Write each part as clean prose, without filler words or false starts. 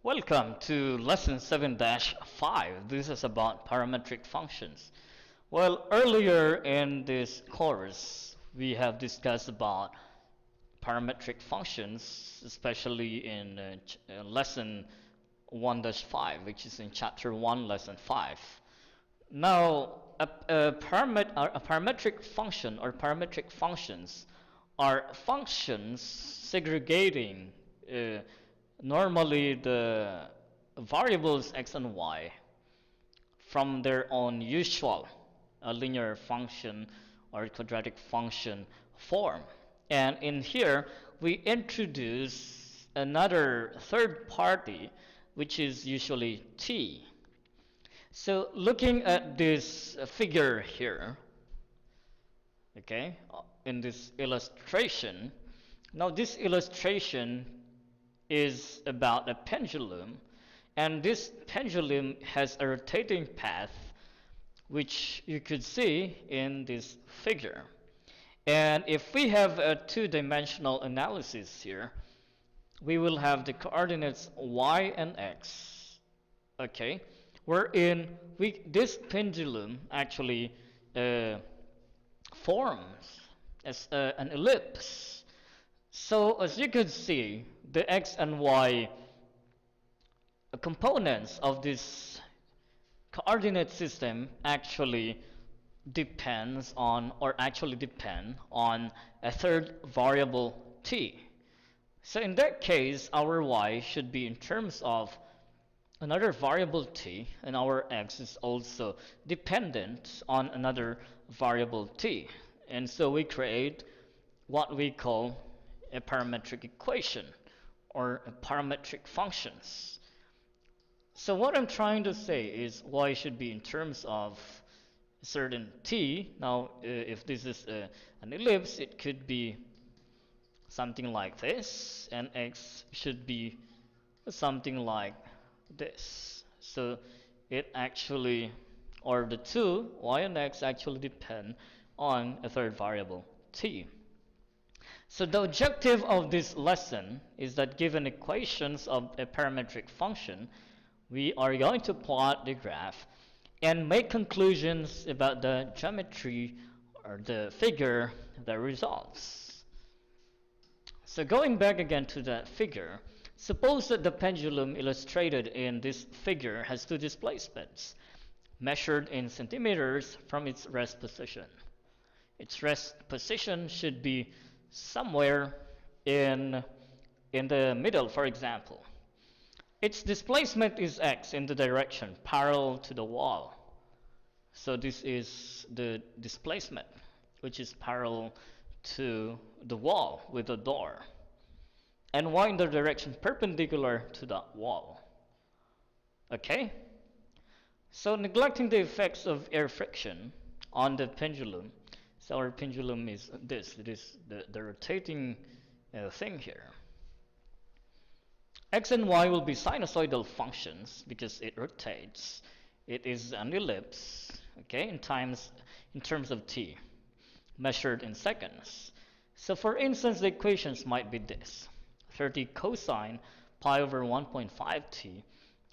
Welcome to lesson 7-5. This is about parametric functions. Well, earlier in this course, we have discussed about parametric functions, especially in lesson 1-5, which is in chapter 1, lesson 5. Now, a parametric function or parametric functions are functions segregating normally the variables x and y from their own usual linear function or quadratic function form. And in here, we introduce another third party, which is usually t. So looking at this figure here, okay, in this illustration, now this illustration is about a pendulum, and this pendulum has a rotating path, which you could see in this figure. And if we have a two-dimensional analysis here, we will have the coordinates y and x, okay, wherein this pendulum actually forms as an ellipse. So as you can see, the x and y components of this coordinate system actually depend on a third variable t. So in that case, our y should be in terms of another variable t, and our x is also dependent on another variable t. And so we create what we call a parametric equation or a parametric functions. So what I'm trying to say is y should be in terms of a certain t. Now if this is an ellipse, it could be something like this, and x should be something like this. So it actually, or the two, y and x, actually depend on a third variable t. So the objective of this lesson is that given equations of a parametric function, we are going to plot the graph and make conclusions about the geometry or the figure that results. So going back again to that figure, suppose that the pendulum illustrated in this figure has two displacements measured in centimeters from its rest position. Its rest position should be somewhere in the middle, for example. Its displacement is x in the direction parallel to the wall. So this is the displacement, which is parallel to the wall with the door, and y in the direction perpendicular to that wall. Okay? So neglecting the effects of air friction on the pendulum, so our pendulum is this, it is the rotating thing here. X and y will be sinusoidal functions because it rotates. It is an ellipse, okay, in terms of t, measured in seconds. So for instance, the equations might be this: 30 cosine pi over 1.5t,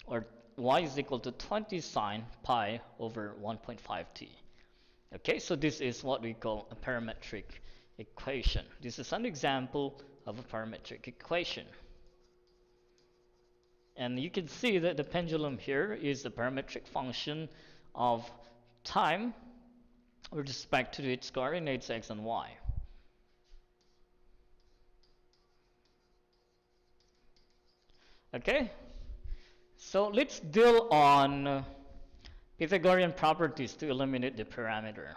or y is equal to 20 sine pi over 1.5t. Okay, so this is what we call a parametric equation. This is an example of a parametric equation. And you can see that the pendulum here is a parametric function of time with respect to its coordinates x and y. Okay, so let's deal on Pythagorean properties to eliminate the parameter.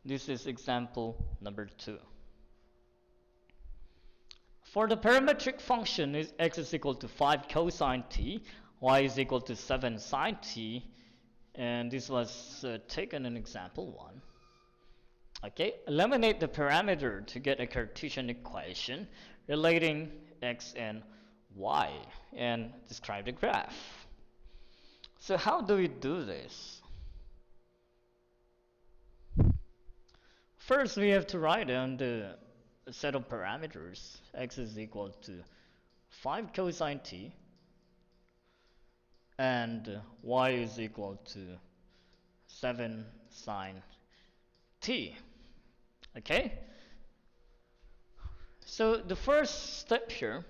This is example number 2. For the parametric function, x is equal to 5 cosine t, y is equal to 7 sine t, and this was taken in example 1. Okay, eliminate the parameter to get a Cartesian equation relating x and y, and describe the graph. So how do we do this? First, we have to write down the set of parameters. X is equal to 5 cosine t, and y is equal to 7 sine t. Okay? So the first step here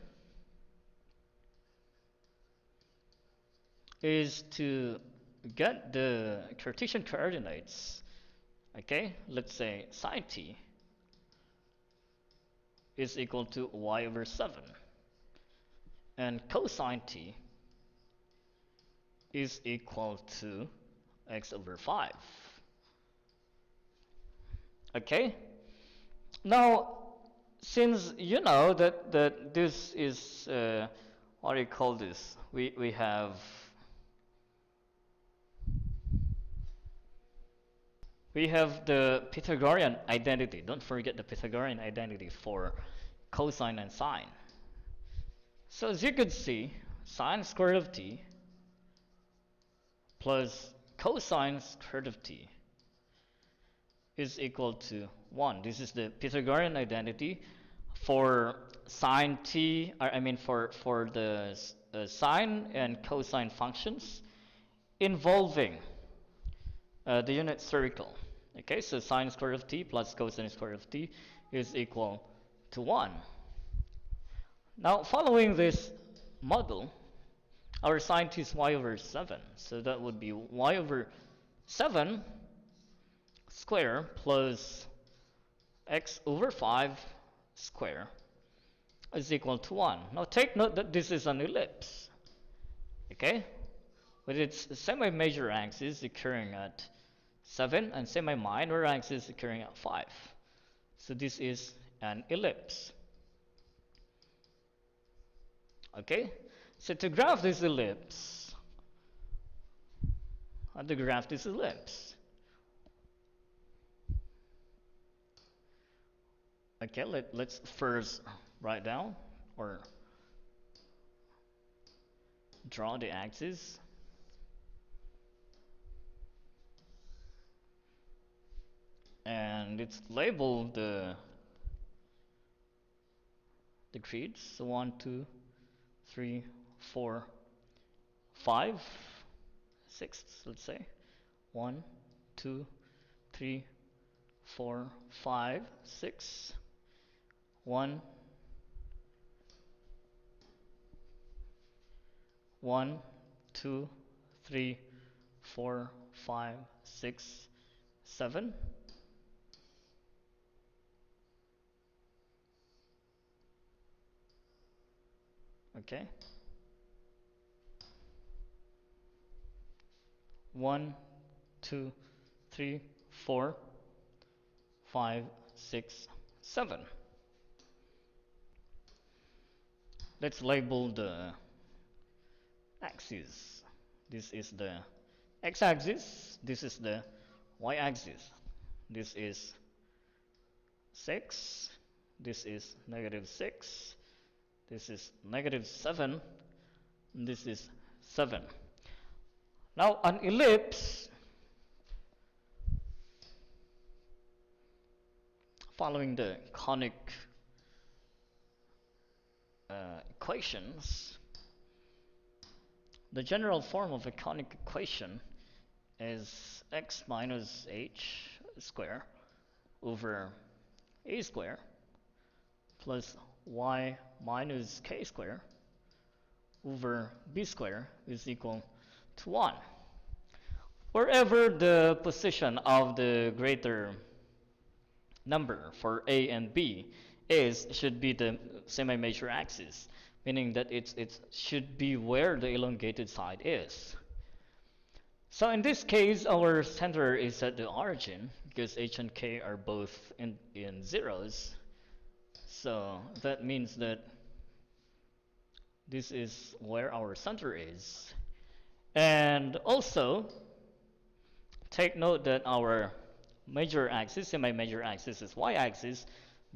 is to get the Cartesian coordinates. Okay? Let's say sine t is equal to y over 7, and cosine t is equal to x over 5. Okay? Now, since you know that this is, what do you call this? We have the Pythagorean identity. Don't forget the Pythagorean identity for cosine and sine. So as you could see, sine square root of t plus cosine square root of t is equal to 1. This is the Pythagorean identity for sine t, or I mean for the sine and cosine functions involving the unit circle. Okay, so sine square root of t plus cosine square root of t is equal to 1. Now, following this model, our sine t is y over 7. So that would be y over 7 square plus x over 5 square is equal to 1. Now take note that this is an ellipse. Okay? With its semi-major axis occurring at 7 and semi-minor axis occurring at 5. So this is an ellipse. Okay? So to graph this ellipse, okay, let's first write down or draw the axis. And it's labeled the grids. So 1, 2, 3, 4, 5, 6, let's say. 1, 2, 3, 4, 5, 6. 1, 2, 3, 4, 5, 6, 7. Okay. 1, 2, 3, 4, 5, 6, 7. Let's label the axis. This is the x-axis. This is the y-axis. This is 6. This is negative 6. This is negative 7. And this is 7. Now an ellipse following the conic equations, the general form of a conic equation is x minus h square over a square plus y minus k square over b square is equal to 1. Wherever the position of the greater number for a and b is, should be the semi-major axis, meaning that it should be where the elongated side is. So in this case, our center is at the origin because h and k are both in zeros. So that means that this is where our center is. And also, take note that our major axis, semi-major axis, is y-axis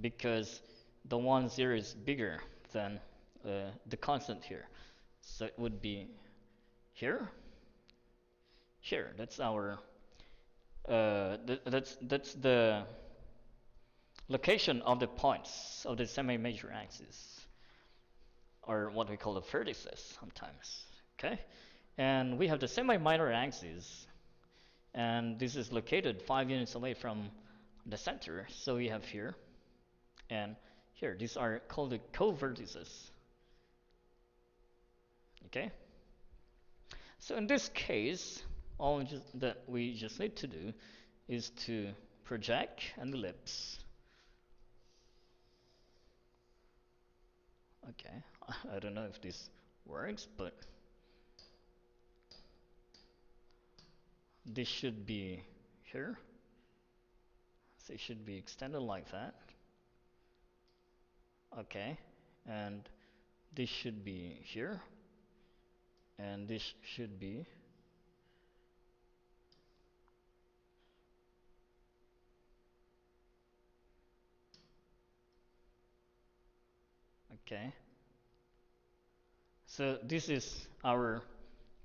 because the 1, 0 is bigger than the constant here. So it would be here, here. That's our that's the location of the points of the semi-major axis, or what we call the vertices sometimes. Okay, And we have the semi-minor axis, and this is located 5 units away from the center. So we have here and here. These are called the co-vertices. Okay. So in this case, all that we just need to do is to project an ellipse. Okay, I don't know if this works, but this should be here. So it should be extended like that. Okay, and this should be here, and this should be okay. So this is our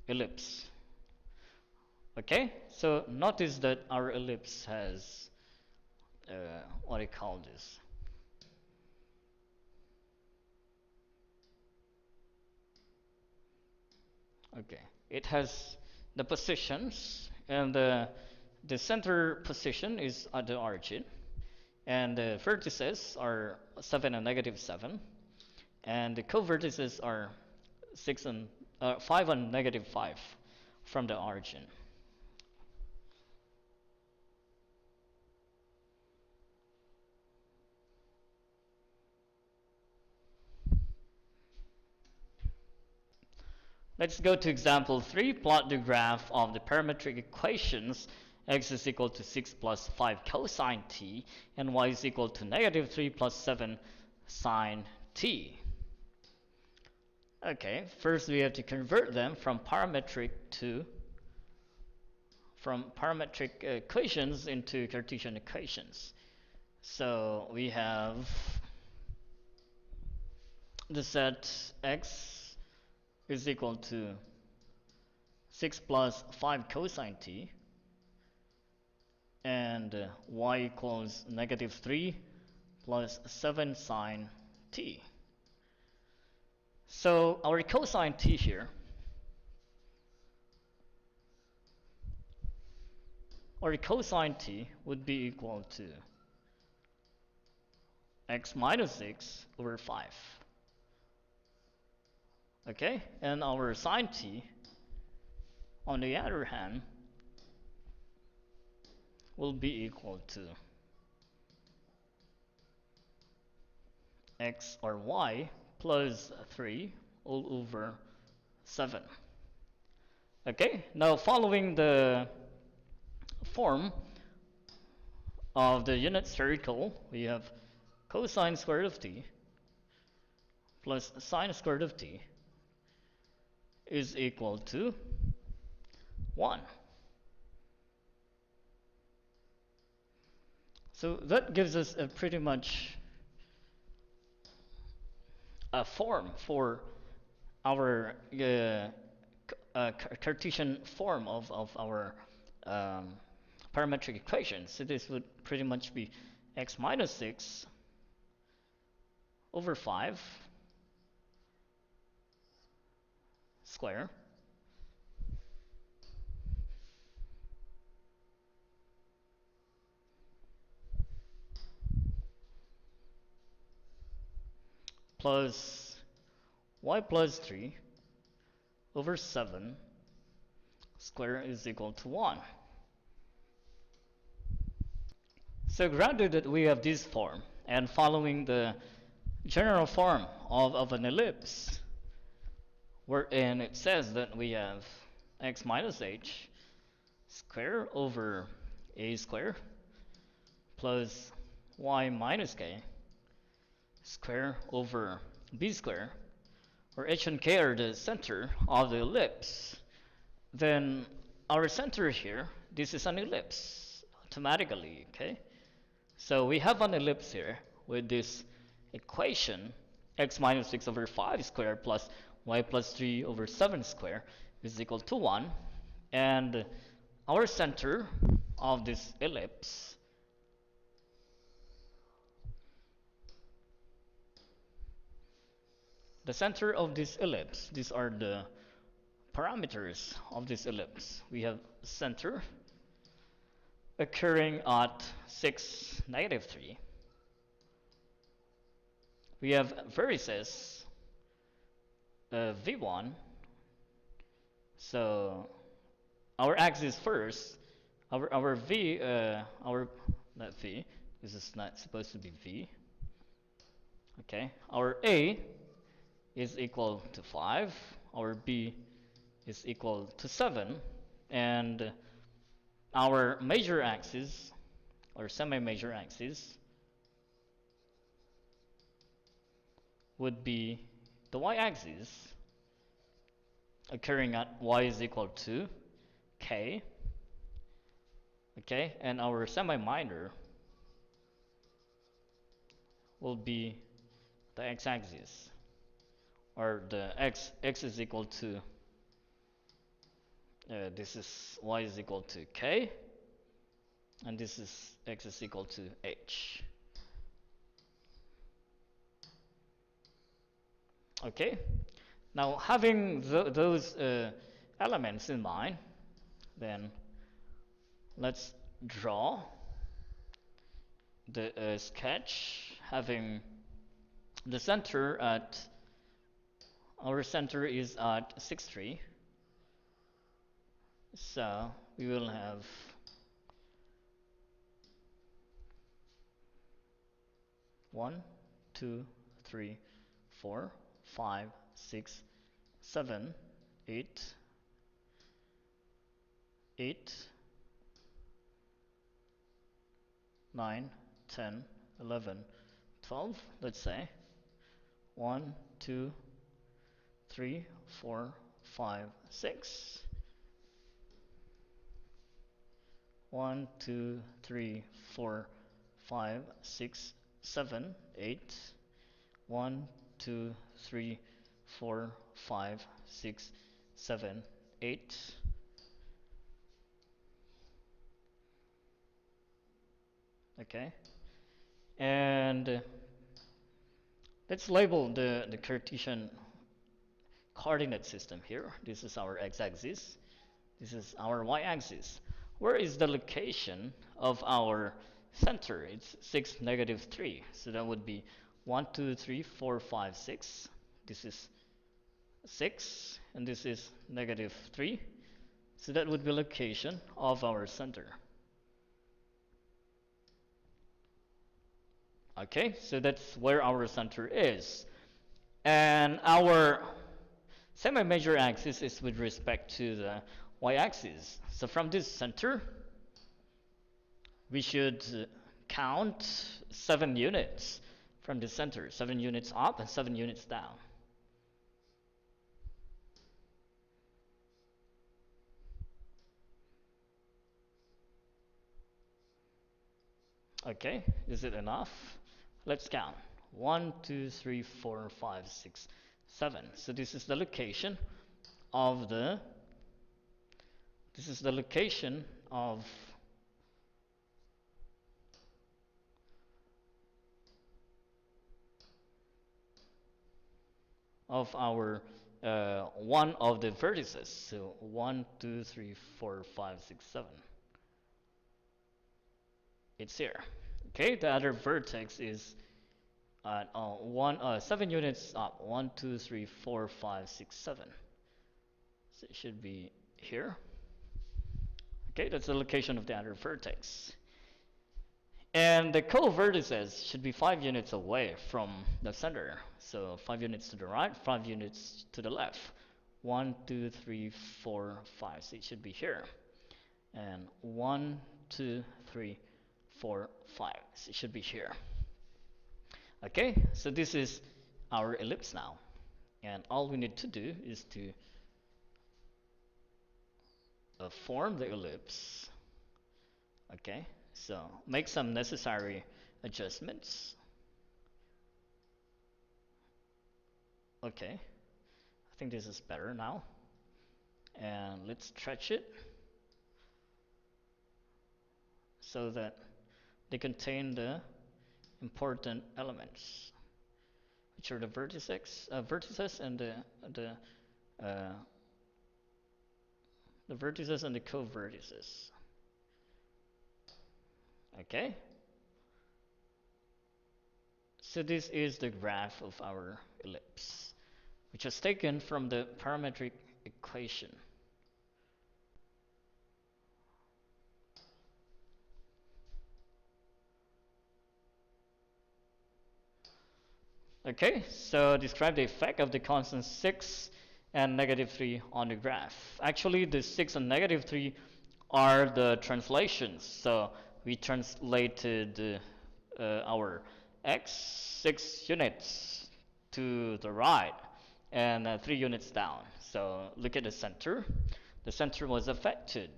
ellipse. Okay, so notice that our ellipse has what do you call this? Okay, it has the positions, and the center position is at the origin, and the vertices are 7 and -7, and the co-vertices are 5 and -5 from the origin. Let's go to example 3. Plot the graph of the parametric equations x is equal to 6 plus 5 cosine t and y is equal to -3 plus 7 sine t. Okay, first we have to convert them from parametric equations into Cartesian equations. So we have the set x is equal to 6 plus 5 cosine t, and y equals -3 plus 7 sine t. So our cosine t here, or cosine t would be equal to x minus 6 over 5. Okay, and our sine t, on the other hand, will be equal to x or y plus 3 all over 7. Okay, now following the form of the unit circle, we have cosine squared of t plus sine squared of t is equal to 1. So that gives us a pretty much a form for our Cartesian form of our parametric equation. So this would pretty much be x minus 6 over 5 square plus y plus 3 over 7 square is equal to 1. So granted that we have this form, and following the general form of an ellipse, wherein it says that we have x minus h square over a square plus y minus k square over b square, where h and k are the center of the ellipse, then our center here, this is an ellipse automatically, okay? So we have an ellipse here with this equation, x minus 6 over 5 square plus y plus 3 over 7 square is equal to 1. And our center of this ellipse these are the parameters of this ellipse. We have center occurring at 6, -3. We have vertices V1. So our axis first, our V, not V, this is not supposed to be V. Okay, our A is equal to 5, our B is equal to 7, and our major axis, or semi-major axis, would be the y-axis, occurring at y is equal to k. Okay, and our semi-minor will be the x-axis, or the x is equal to this is y is equal to k, and this is x is equal to h. Okay, now having those elements in mind, then let's draw the sketch having the center at, our center is at 6, 3. So we will have one, 2, 3, 4, 5, 6, 7, 8, 9, 10, 11, 12, let's say. 1, 2, 3, 4, 5, 6. 1, 2, 3, 4, 5, 6, 7, 8. 1, 2, 3, 4, 5, 6, 7, 8. Okay, and let's label the Cartesian coordinate system here. This is our x-axis. This is our y-axis. Where is the location of our center? It's 6, -3. So that would be 1, 2, 3, 4, 5, 6. This is 6, and this is -3. So that would be location of our center. Okay, so that's where our center is. And our semi-major axis is with respect to the y-axis. So from this center, we should count 7 units from the center. 7 units up and 7 units down. Okay, is it enough? Let's count. 1, 2, 3, 4, 5, 6, 7. So this is the location of the, this is the location of our one of the vertices. So 1, 2, 3, 4, 5, 6, 7. It's here. Okay, the other vertex is at 7 units up. 1, 2, 3, 4, 5, 6, 7. So it should be here. Okay, that's the location of the other vertex. And the co-vertices should be 5 units away from the center. So 5 units to the right, 5 units to the left. 1, 2, 3, 4, 5. So it should be here. And 1, 2, 3, 4, 5. So it should be here. Okay, so this is our ellipse now. And all we need to do is to form the ellipse. Okay, so make some necessary adjustments. Okay, I think this is better now. And let's stretch it so that they contain the important elements, which are the vertices and the the vertices and the co-vertices. Okay. So this is the graph of our ellipse, which was taken from the parametric equation. Okay, so describe the effect of the constants 6 and -3 on the graph. Actually, the 6 and -3 are the translations. So we translated our x 6 units to the right and 3 units down. So look at the center. The center was affected.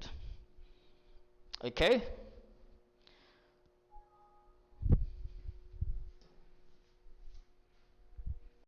Okay,